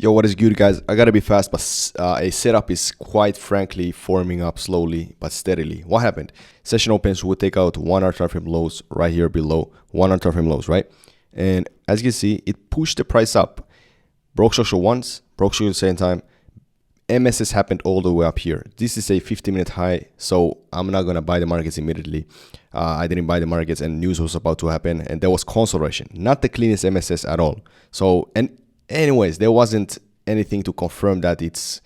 Yo, what is good, guys? I gotta be fast, but a setup is quite frankly forming up slowly but steadily. What happened? Session opens, we'll take out 1 hour time frame lows right here below, 1 hour time frame lows, right? And as you can see, it pushed the price up. Broke structure once, broke structure at the same time. MSS happened all the way up here. This is a 50-minute high, so I'm not gonna buy the markets immediately. I didn't buy the markets, and news was about to happen, and there was consolidation, not the cleanest MSS at all. So, and anyways, there wasn't anything to confirm that it's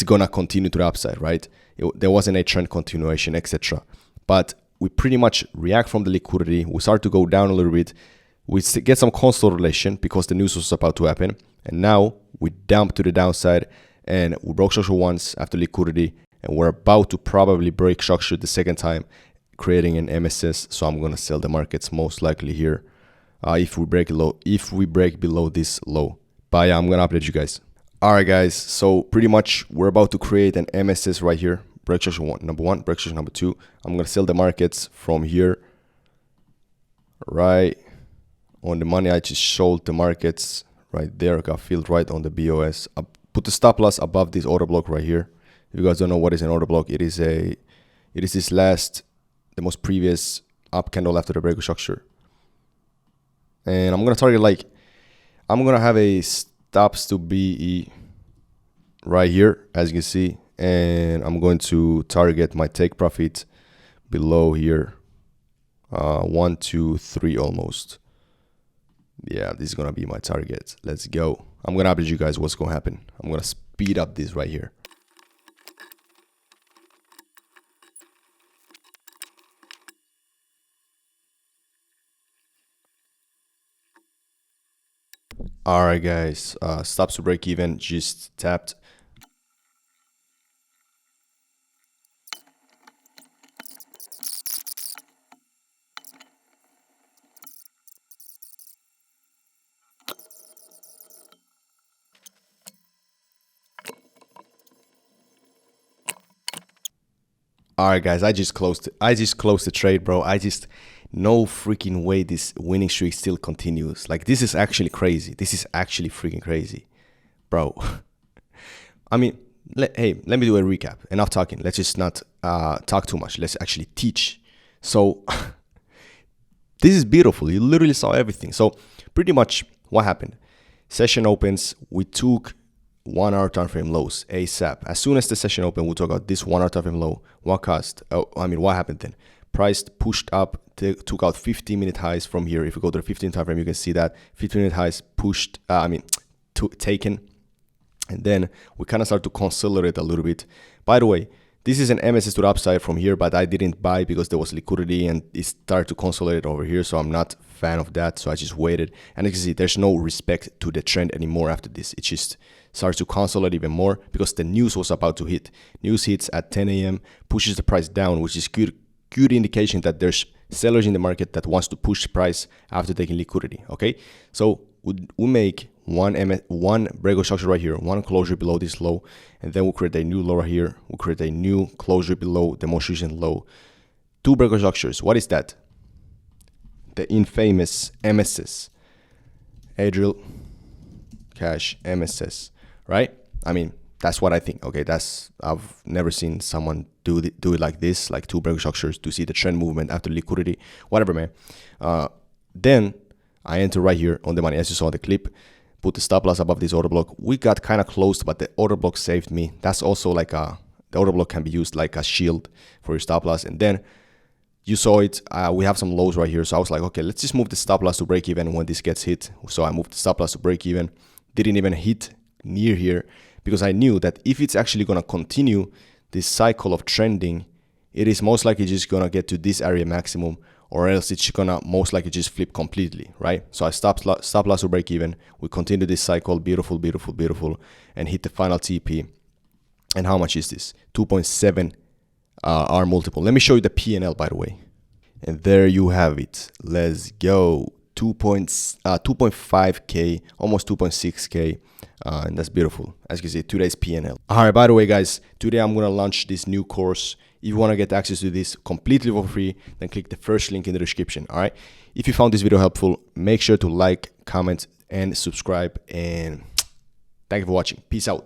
gonna continue to the upside, right? There wasn't a trend continuation, etc. But we pretty much react from the liquidity. We start to go down a little bit. We get some consolidation because the news was about to happen, and now we dump to the downside. And we broke structure once after liquidity, and we're about to probably break structure the second time, creating an MSS. So I'm gonna sell the markets most likely here if we break below this low. But yeah, I'm gonna update you guys. All right, guys. So pretty much we're about to create an MSS right here. Break structure number one, break structure number two. I'm gonna sell the markets from here. Right on the money, I just sold the markets right there. Got filled right on the BOS. Put the stop loss above this order block right here. If you guys don't know what is an order block, it is the most previous up candle after the break of structure. And I'm gonna target I'm gonna have a stops to BE right here, as you can see, and I'm going to target my take profit below here, 1, 2, 3 almost. Yeah, this is gonna be my target. Let's go. I'm gonna update you guys what's gonna happen. I'm gonna speed up this right here. All right, guys. Stops to break even just tapped. All right, guys. I just closed the trade, bro. No freaking way this winning streak still continues. Like, this is actually crazy. This is actually freaking crazy, bro. I mean, let me do a recap. Enough talking. Let's just not talk too much. Let's actually teach. So this is beautiful. You literally saw everything. So pretty much what happened. Session opens. We took 1 hour time frame lows ASAP. As soon as the session opened, we took out this 1 hour time frame low. What happened then? Price pushed up, took out 15-minute highs from here. If you go to the 15 time frame, you can see that 15-minute highs pushed, taken. And then we kind of start to consolidate a little bit. By the way, this is an MSS to the upside from here, but I didn't buy because there was liquidity and it started to consolidate over here. So I'm not a fan of that. So I just waited. And you can see there's no respect to the trend anymore after this. It just starts to consolidate even more because the news was about to hit. News hits at 10 a.m., pushes the price down, which is good indication that there's sellers in the market that wants to push the price after taking liquidity. Okay, so we make one break of structure right here, one closure below this low, and then we'll create a new low right here. We'll create a new closure below the most recent low. 2 break of structures. What is that? The infamous MSS, Adriel Cash MSS, right? I mean, that's what I think. Okay, I've never seen someone do it like this, like 2 break structures to see the trend movement after liquidity, whatever, man. Then I enter right here on the money, as you saw in the clip, put the stop loss above this order block. We got kind of close, but the order block saved me. That's also the order block can be used like a shield for your stop loss. And then you saw it, we have some lows right here. So I was like, okay, let's just move the stop loss to break even when this gets hit. So I moved the stop loss to break even. Didn't even hit near here because I knew that if it's actually going to continue this cycle of trending, it is most likely just going to get to this area maximum, or else it's going to most likely just flip completely, right? So I stop loss to break even. We continue this cycle, beautiful, beautiful, beautiful, and hit the final TP. And how much is this? 2.7 R multiple. Let me show you the P&L, by the way. And there you have it. Let's go. 2.5K, almost 2.6K. And that's beautiful. As you can see, today's P&L. All right, by the way, guys, today I'm going to launch this new course. If you want to get access to this completely for free, then click the first link in the description. All right. If you found this video helpful, make sure to like, comment, and subscribe. And Thank you for watching. Peace out.